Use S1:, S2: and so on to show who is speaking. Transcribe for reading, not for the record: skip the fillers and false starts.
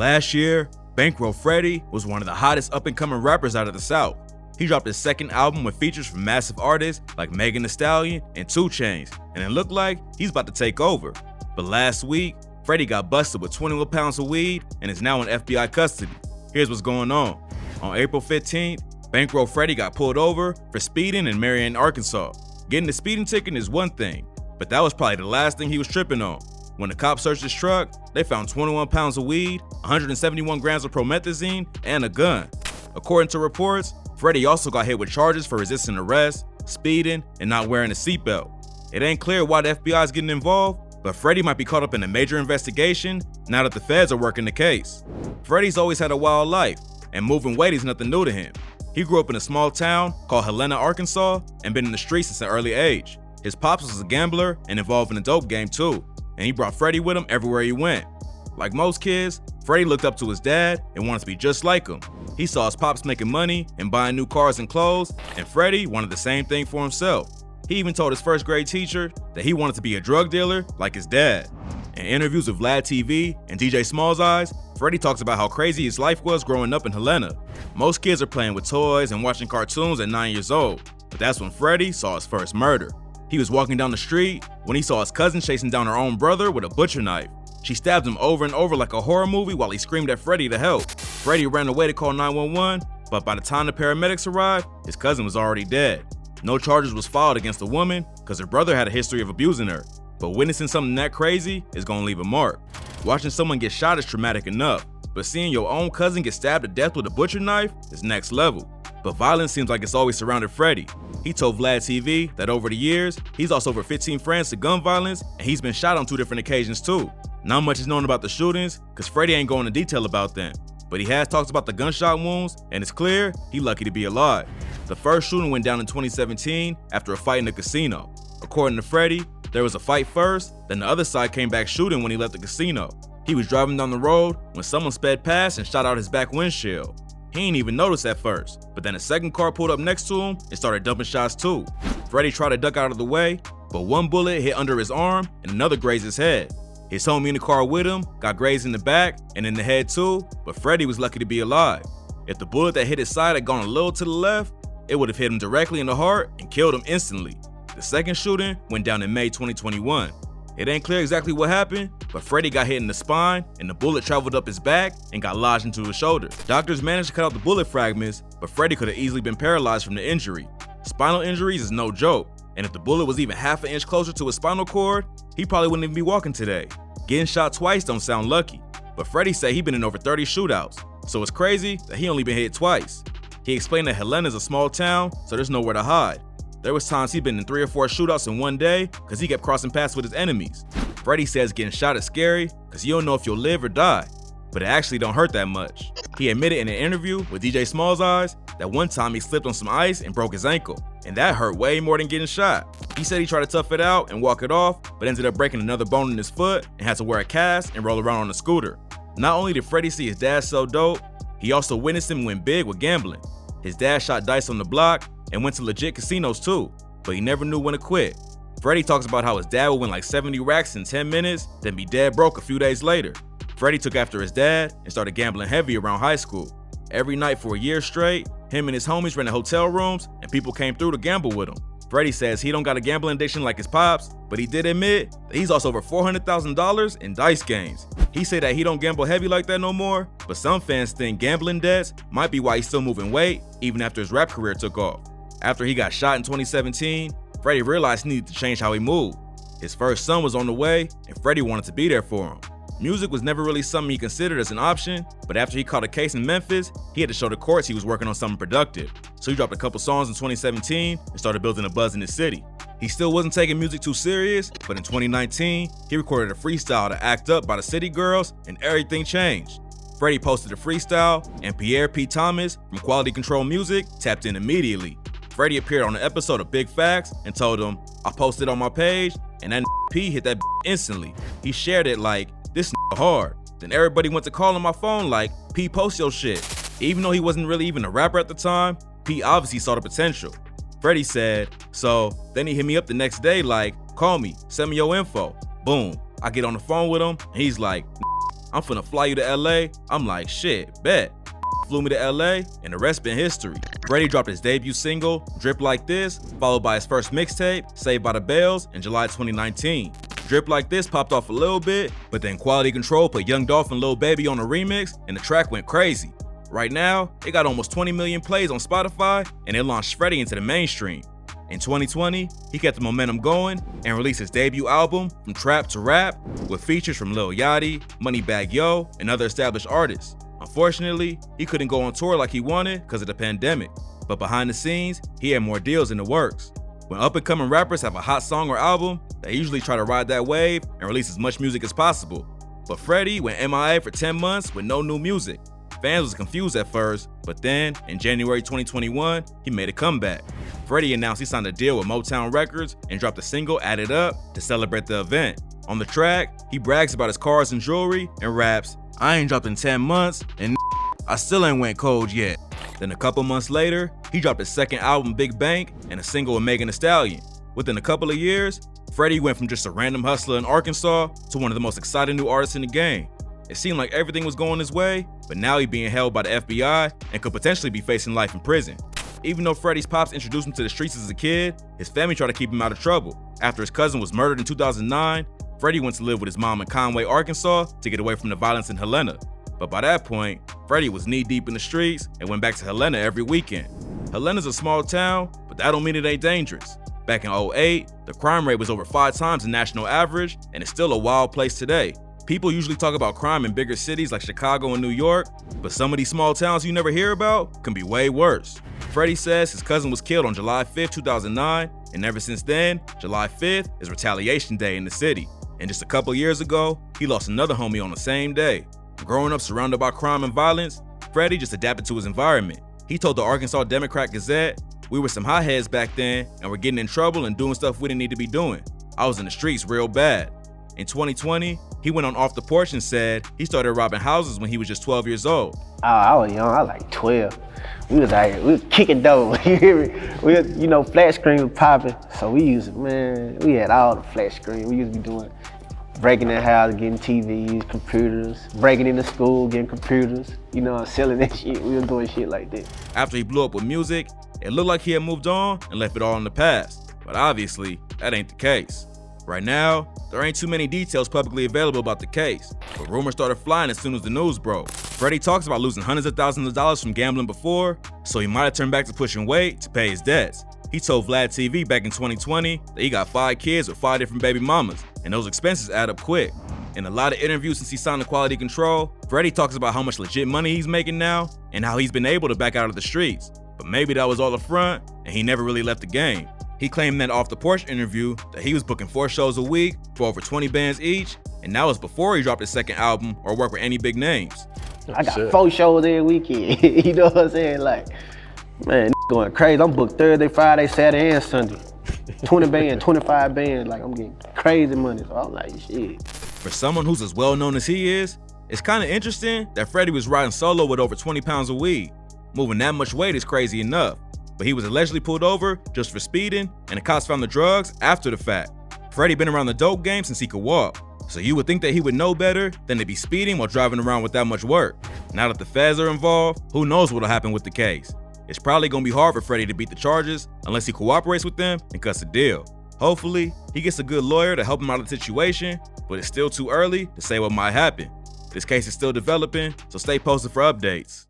S1: Last year, Bankroll Freddie was one of the hottest up-and-coming rappers out of the South. He dropped his second album with features from massive artists like Megan Thee Stallion and 2 Chainz, and it looked like he's about to take over. But last week, Freddie got busted with 21 pounds of weed and is now in FBI custody. Here's what's going on. On April 15th, Bankroll Freddie got pulled over for speeding in Marion, Arkansas. Getting a speeding ticket is one thing, but that was probably the last thing he was tripping on. When the cops searched his truck, they found 21 pounds of weed, 171 grams of promethazine, and a gun. According to reports, Freddie also got hit with charges for resisting arrest, speeding, and not wearing a seatbelt. It ain't clear why the FBI is getting involved, but Freddie might be caught up in a major investigation now that the feds are working the case. Freddie's always had a wild life, and moving weight is nothing new to him. He grew up in a small town called Helena, Arkansas, and been in the streets since an early age. His pops was a gambler and involved in the dope game too, and he brought Freddie with him everywhere he went. Like most kids, Freddie looked up to his dad and wanted to be just like him. He saw his pops making money and buying new cars and clothes, and Freddie wanted the same thing for himself. He even told his first grade teacher that he wanted to be a drug dealer like his dad. In interviews with Vlad TV and DJ Small's Eyes, Freddie talks about how crazy his life was growing up in Helena. Most kids are playing with toys and watching cartoons at 9 years old, but that's when Freddie saw his first murder. He was walking down the street when he saw his cousin chasing down her own brother with a butcher knife. She stabbed him over and over like a horror movie while he screamed at Freddie to help. Freddie ran away to call 911, but by the time the paramedics arrived, his cousin was already dead. No charges was filed against the woman because her brother had a history of abusing her, but witnessing something that crazy is gonna leave a mark. Watching someone get shot is traumatic enough, but seeing your own cousin get stabbed to death with a butcher knife is next level. But violence seems like it's always surrounded Freddie. He told Vlad TV that over the years, he's lost over 15 friends to gun violence, and he's been shot on 2 different occasions too. Not much is known about the shootings, cause Freddie ain't going into detail about them, but he has talked about the gunshot wounds, and it's clear he lucky to be alive. The first shooting went down in 2017 after a fight in a casino. According to Freddie, there was a fight first, then the other side came back shooting when he left the casino. He was driving down the road when someone sped past and shot out his back windshield. He ain't even noticed at first, but then a second car pulled up next to him and started dumping shots too. Freddie tried to duck out of the way, but one bullet hit under his arm and another grazed his head. His homie in the car with him got grazed in the back and in the head too, but Freddie was lucky to be alive. If the bullet that hit his side had gone a little to the left, it would have hit him directly in the heart and killed him instantly. The second shooting went down in May 2021. It ain't clear exactly what happened, but Freddie got hit in the spine and the bullet traveled up his back and got lodged into his shoulder. Doctors managed to cut out the bullet fragments, but Freddie could have easily been paralyzed from the injury. Spinal injuries is no joke, and if the bullet was even half an inch closer to his spinal cord, he probably wouldn't even be walking today. Getting shot twice don't sound lucky, but Freddie said he'd been in over 30 shootouts, so it's crazy that he only been hit twice. He explained that Helena is a small town, so there's nowhere to hide. There was times he'd been in 3 or 4 shootouts in one day because he kept crossing paths with his enemies. Freddie says getting shot is scary because you don't know if you'll live or die, but it actually don't hurt that much. He admitted in an interview with DJ Small's Eyes that one time he slipped on some ice and broke his ankle, and that hurt way more than getting shot. He said he tried to tough it out and walk it off, but ended up breaking another bone in his foot and had to wear a cast and roll around on a scooter. Not only did Freddie see his dad sell dope, he also witnessed him win big with gambling. His dad shot dice on the block and went to legit casinos too, but he never knew when to quit. Freddie talks about how his dad would win like 70 racks in 10 minutes, then be dead broke a few days later. Freddie took after his dad and started gambling heavy around high school. Every night for a year straight, him and his homies rented hotel rooms and people came through to gamble with him. Freddie says he don't got a gambling addiction like his pops, but he did admit that he's lost over $400,000 in dice games. He said that he don't gamble heavy like that no more, but some fans think gambling debts might be why he's still moving weight even after his rap career took off. After he got shot in 2017, Freddie realized he needed to change how he moved. His first son was on the way, and Freddie wanted to be there for him. Music was never really something he considered as an option, but after he caught a case in Memphis, he had to show the courts he was working on something productive. So he dropped a couple songs in 2017 and started building a buzz in the city. He still wasn't taking music too serious, but in 2019, he recorded a freestyle to Act Up by the City Girls, and everything changed. Freddie posted a freestyle, and Pierre P. Thomas from Quality Control Music tapped in immediately. Freddie appeared on an episode of Big Facts and told him, "I posted on my page, and that P hit that instantly. He shared it like, this hard." Then everybody went to call on my phone like, "P, post your shit." Even though he wasn't really even a rapper at the time, P obviously saw the potential. Freddie said, so then he hit me up the next day like, "Call me, send me your info." Boom. I get on the phone with him, and he's like, I'm finna fly you to LA. I'm like, shit, bet. Flew me to LA, and the rest been history. Freddie dropped his debut single, Drip Like This, followed by his first mixtape, Saved by the Bells, in July 2019. Drip Like This popped off a little bit, but then Quality Control put Young Dolph and Lil Baby on a remix, and the track went crazy. Right now, it got almost 20 million plays on Spotify, and it launched Freddie into the mainstream. In 2020, he kept the momentum going and released his debut album, From Trap to Rap, with features from Lil Yachty, Moneybagg Yo, and other established artists. Unfortunately, he couldn't go on tour like he wanted because of the pandemic, but behind the scenes, he had more deals in the works. When up-and-coming rappers have a hot song or album, they usually try to ride that wave and release as much music as possible. But Freddie went MIA for 10 months with no new music. Fans was confused at first, but then, in January 2021, he made a comeback. Freddie announced he signed a deal with Motown Records and dropped a single, Add It Up, to celebrate the event. On the track, he brags about his cars and jewelry and raps, "I ain't dropped in 10 months, and I still ain't went cold yet." Then a couple months later, he dropped his second album, Big Bank, and a single with Megan Thee Stallion. Within a couple of years, Freddie went from just a random hustler in Arkansas to one of the most exciting new artists in the game. It seemed like everything was going his way, but now he's being held by the FBI and could potentially be facing life in prison. Even though Freddie's pops introduced him to the streets as a kid, his family tried to keep him out of trouble. After his cousin was murdered in 2009, Freddie went to live with his mom in Conway, Arkansas to get away from the violence in Helena. But by that point, Freddie was knee-deep in the streets and went back to Helena every weekend. Helena's a small town, but that don't mean it ain't dangerous. Back in 2008, the crime rate was over 5 times the national average, and it's still a wild place today. People usually talk about crime in bigger cities like Chicago and New York, but some of these small towns you never hear about can be way worse. Freddie says his cousin was killed on July 5th, 2009, and ever since then, July 5th is Retaliation Day in the city. And just a couple years ago, he lost another homie on the same day. Growing up surrounded by crime and violence, Freddie just adapted to his environment. He told the Arkansas Democrat-Gazette, "We were some hotheads back then, and we're getting in trouble and doing stuff we didn't need to be doing. I was in the streets real bad." In 2020, he went on Off the Porch and said he started robbing houses when he was just 12 years old.
S2: I was young, I was like 12. We was kicking doors, you hear me? Flat screen was popping, so we had all the flat screen. We used to be doing, breaking in the house, getting TVs, computers, breaking into school, getting computers, selling that shit. We were doing shit like that.
S1: After he blew up with music, it looked like he had moved on and left it all in the past, but obviously, that ain't the case. Right now, there ain't too many details publicly available about the case, but rumors started flying as soon as the news broke. Freddie talks about losing hundreds of thousands of dollars from gambling before, so he might have turned back to pushing weight to pay his debts. He told Vlad TV back in 2020 that he got 5 kids with 5 different baby mamas, and those expenses add up quick. In a lot of interviews since he signed to Quality Control, Freddie talks about how much legit money he's making now and how he's been able to back out of the streets. But maybe that was all a front, and he never really left the game. He claimed that Off the Porch interview that he was booking 4 shows a week for over 20 bands each, and that was before he dropped his second album or worked with any big names.
S2: I got 4 shows every weekend, you know what I'm saying? Like, man, going crazy. I'm booked Thursday, Friday, Saturday, and Sunday. 20 bands, 25 bands, like I'm getting crazy money, so I'm like, shit.
S1: For someone who's as well known as he is, it's kind of interesting that Freddie was riding solo with over 20 pounds of weed. Moving that much weight is crazy enough, but he was allegedly pulled over just for speeding, and the cops found the drugs after the fact. Freddie been around the dope game since he could walk, so you would think that he would know better than to be speeding while driving around with that much work. Now that the feds are involved, who knows what'll happen with the case. It's probably gonna be hard for Freddie to beat the charges unless he cooperates with them and cuts a deal. Hopefully, he gets a good lawyer to help him out of the situation, but it's still too early to say what might happen. This case is still developing, so stay posted for updates.